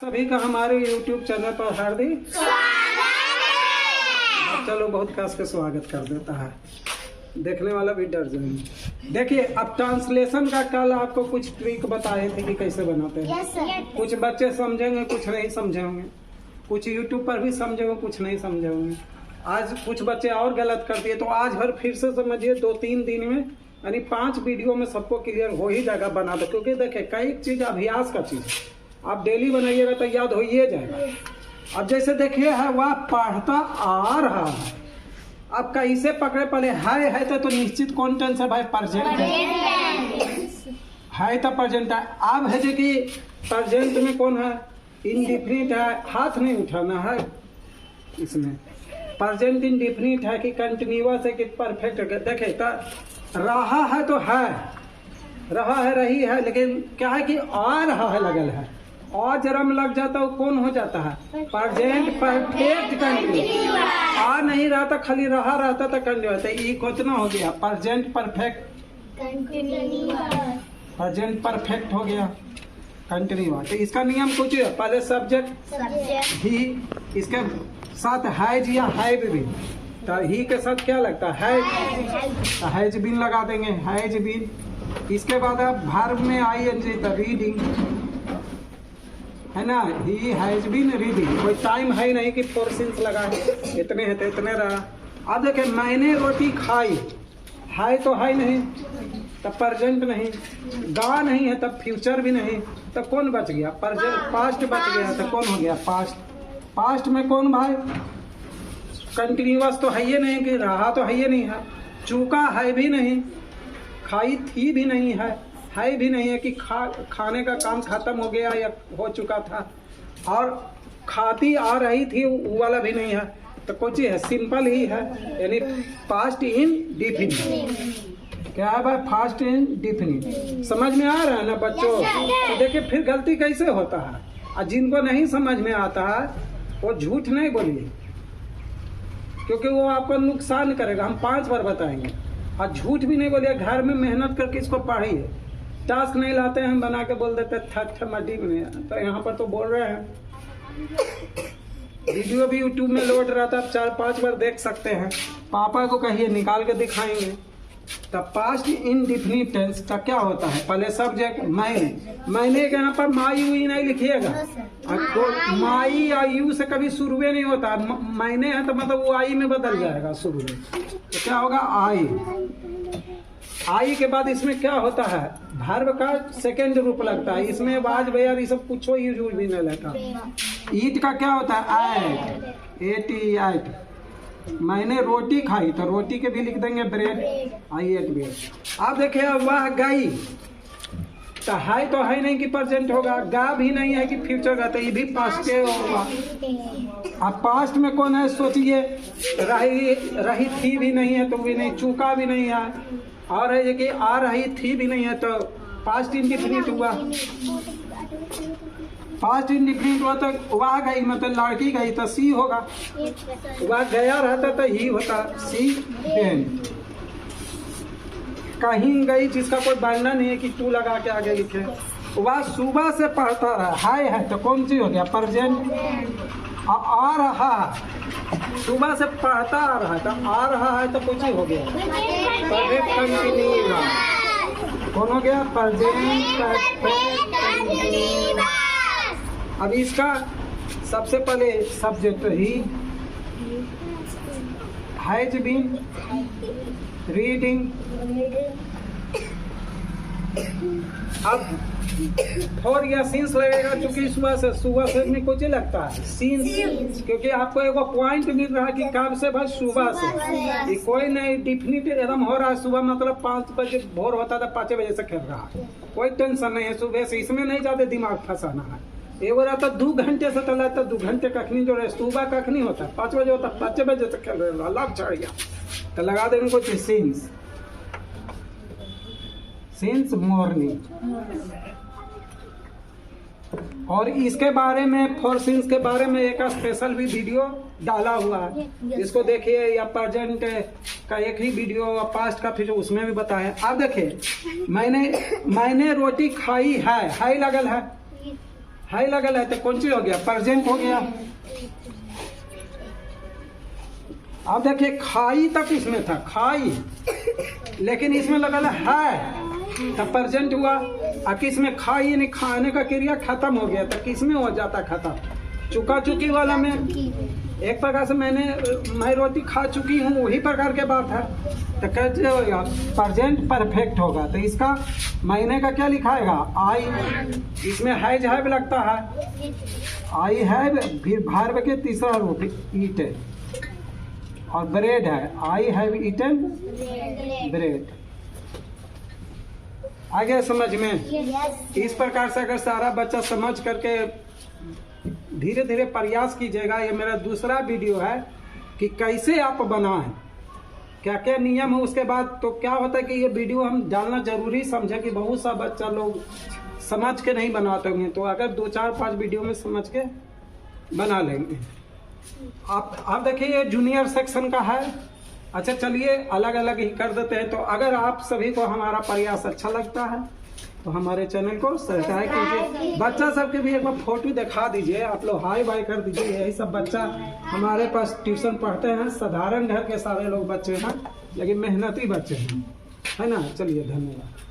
सभी का हमारे YouTube चैनल पर हार्दिक स्वागत है। चलो बहुत खास के स्वागत कर देता है, देखने वाला भी डर जाएंगे। देखिए, अब ट्रांसलेशन का कल आपको कुछ ट्रिक बताए थे कि कैसे बनाते हैं। कुछ बच्चे समझेंगे, कुछ नहीं समझेंगे, कुछ YouTube पर भी समझेंगे, कुछ नहीं समझेंगे। आज कुछ बच्चे और गलत कर दिए, तो आज भर फिर से समझिए। 2-3 दिन में यानी 5 वीडियो में सबको क्लियर हो ही जाएगा बना दो। क्योंकि देखिए, कई चीज अभ्यास का चीज है, आप डेली बनाइएगा तो याद हो ही जाएगा। अब जैसे देखिए है, वह पढ़ता आ रहा है। अब कैसे पकड़े? पहले है तो निश्चित कौन टेंस है भाई? प्रेजेंट है तो प्रेजेंट है। अब है जो कि प्रेजेंट में कौन है? इंडिफिनिट है, हाथ नहीं उठाना है इसमें। प्रेजेंट इंडिफिनिट है कि कंटिन्यूअस है कि परफेक्ट है? देखे तो रहा है तो है, रहा है, रही है, लेकिन क्या है कि आ रहा है लगल है, और जरा में लग जाता है, कौन हो जाता है? Present perfect continue. आ नहीं रहा था, खाली रहा रहता था कंटिन्यूअस। ये कितना हो गया? प्रेजेंट परफेक्ट प्रेजेंट परफेक्ट हो गया कंटिन्यूअस। तो इसका नियम कुछ है, पहले सब्जेक्ट ही, इसके साथ हैज या हैव भी, तो ही के साथ क्या लगता है? हैज बीन लगा देंगे, हैज बीन। इसके बाद अब वर्ब में आईएनजी, तो रीडिंग है ना, ही हैज बीन रीडिंग। कोई टाइम है नहीं कि फोर सिंस लगा है, इतने है तो इतने रहा। अब देखे, मैंने रोटी खाई, है तो है नहीं, तब प्रेजेंट नहीं, गा नहीं है तब फ्यूचर भी नहीं, तो कौन बच गया? प्रेजेंट पास्ट बच गया, तो कौन हो गया? पास्ट। पास्ट में कौन भाई? कंटिन्यूअस तो है ही नहीं, कि रहा तो है ही नहीं है, चूका है भी नहीं, खाई थी भी नहीं है भी नहीं है कि खाने का काम खत्म हो गया या हो चुका था, और खाती आ रही थी वो वाला भी नहीं है, तो कुछ है, सिंपल ही है, यानी पास्ट इन डिफिनिट। क्या है भाई? पास्ट इन डिफिनिट। समझ में आ रहा है ना बच्चों? तो देखिए फिर गलती कैसे होता है, और जिनको नहीं समझ में आता है वो झूठ नहीं बोलिए, क्योंकि वो आपको नुकसान करेगा। हम 5 बार बताएंगे, और झूठ भी नहीं बोलिए। घर में मेहनत करके इसको पढ़िए। टास्क नहीं लाते हैं, हम बना के बोल देते थट मड्डी में, तो यहाँ पर तो बोल रहे हैं। वीडियो भी यूट्यूब में लोड रहा था, आप 4-5 बार देख सकते हैं। पापा को कहिए, निकाल के दिखाएंगे। तब पास्ट इंडिफिनिट टेंस तब क्या होता है? पहले सब्जेक्ट मैंने के यहाँ पर माई हुई नहीं लिखिएगा, तो माई या यू से कभी शुरू नहीं होता। मैंने है तो मतलब वो आई में बदल जाएगा शुरू में, तो क्या होगा? आई के बाद इसमें क्या होता है? वर्ब का सेकेंड रूप लगता है। इसमें वाज वेयर ये सब कुछ यूज भी नहीं लगता। ईट का क्या होता है? एट। मैंने रोटी खाई, तो रोटी के भी लिख देंगे ब्रेड, आई एट ब्रेड। अब देखिए, वह गई, तो है नहीं कि प्रेजेंट होगा, गा भी नहीं है कि फ्यूचर का, तो ये भी पास्ट होगा। अब पास्ट में कौन है? सोचिए, रही थी भी नहीं है, तो भी नहीं, चूका भी नहीं है, और है कि आ रही थी भी नहीं है, तो पास्ट इंडिफिनिट हुआ। पास्ट इंडिफिनिट हुआ तो वह गई, मतलब लड़की गई, तो सी होगा। वह गया रहता तो ही होता, सी वेंट। कहीं गई जिसका कोई वर्णन नहीं है कि टू लगा के आगे लिखे। वह सुबह से पढ़ता रहा, है तो कौन सी हो गया? प्रेजेंट। आ रहा, सुबह से पढ़ता आ रहा है, तो आ रहा है तो कुछ ही हो गया, परफेक्ट कंटिन्यूअस। कौन हो गया? Present perfect continuous. अब इसका सबसे पहले सब्जेक्ट ही, हैज बीन रीडिंग। अब फॉर या सीन्स लगेगा, क्योंकि सुबह से में कुछ ही लगता है सीन्स, क्योंकि आपको एक पॉइंट मिल रहा है कि कब से भाई? सुबह से। ये कोई नहीं डिफिनिट एकदम हो रहा है। सुबह मतलब 5 बजे भोर होता था, 5 बजे से खेल रहा है, कोई टेंशन नहीं है सुबह से। इसमें नहीं ज्यादा दिमाग फंसाना है। ये हो रहा था 2 घंटे से चला था, 2 घंटे कखनी जो है, सुबह कखनी होता है, 5 बजे होता है, 5 बजे से खेल रहे, अलग चढ़ गया, तो लगा देंगे कुछ सीन्स मॉर्निंग। और इसके बारे में, फोर सीन्स के बारे में एक स्पेशल भी वीडियो डाला हुआ है, इसको देखिए। या प्रेजेंट का एक ही वीडियो, पास्ट का फिर उसमें भी बताया। अब देखिए, मैंने रोटी खाई है लगल है, हाई लगल है तो कौन सी हो गया, प्रेजेंट हो गया। अब देखिए खाई तक इसमें था, खाई, लेकिन इसमें लगल है तो प्रेजेंट हुआ। और किस में खाई यानी खाने का क्रिया खत्म हो गया, तो किस में हो जाता खत्म, चुका चुकी वाला में। एक प्रकार से मैं रोटी खा चुकी हूँ, वही प्रकार के बात है। तो कैसे होगा, प्रेजेंट परफेक्ट होगा। तो इसका महीने का क्या लिखाएगा, आई। इसमें हैज हैव लगता है, आई हैव, फिर वर्ब के तीसरा रूप ईट, और ब्रेड है, आई हैव ईटन ब्रेड। आगे समझ में। इस प्रकार से अगर सारा बच्चा समझ करके धीरे धीरे प्रयास कीजिएगा। ये मेरा दूसरा वीडियो है कि कैसे आप बनाएं, क्या क्या नियम है। उसके बाद तो क्या होता है कि ये वीडियो हम डालना जरूरी समझे कि बहुत सा बच्चा लोग समझ के नहीं बनाते होंगे, तो अगर 2 4 5 वीडियो में समझ के बना लेंगे। आप देखिए ये जूनियर सेक्शन का है। अच्छा चलिए अलग अलग ही कर देते हैं। तो अगर आप सभी को हमारा प्रयास अच्छा लगता है तो हमारे चैनल को सब्सक्राइब कीजिए। बच्चा सबके भी एक बार फोटो दिखा दीजिए, आप लोग हाई बाय कर दीजिए। यही सब बच्चा हमारे पास ट्यूशन पढ़ते हैं, साधारण घर के सारे लोग बच्चे हैं, लेकिन मेहनती बच्चे हैं, है ना। चलिए धन्यवाद।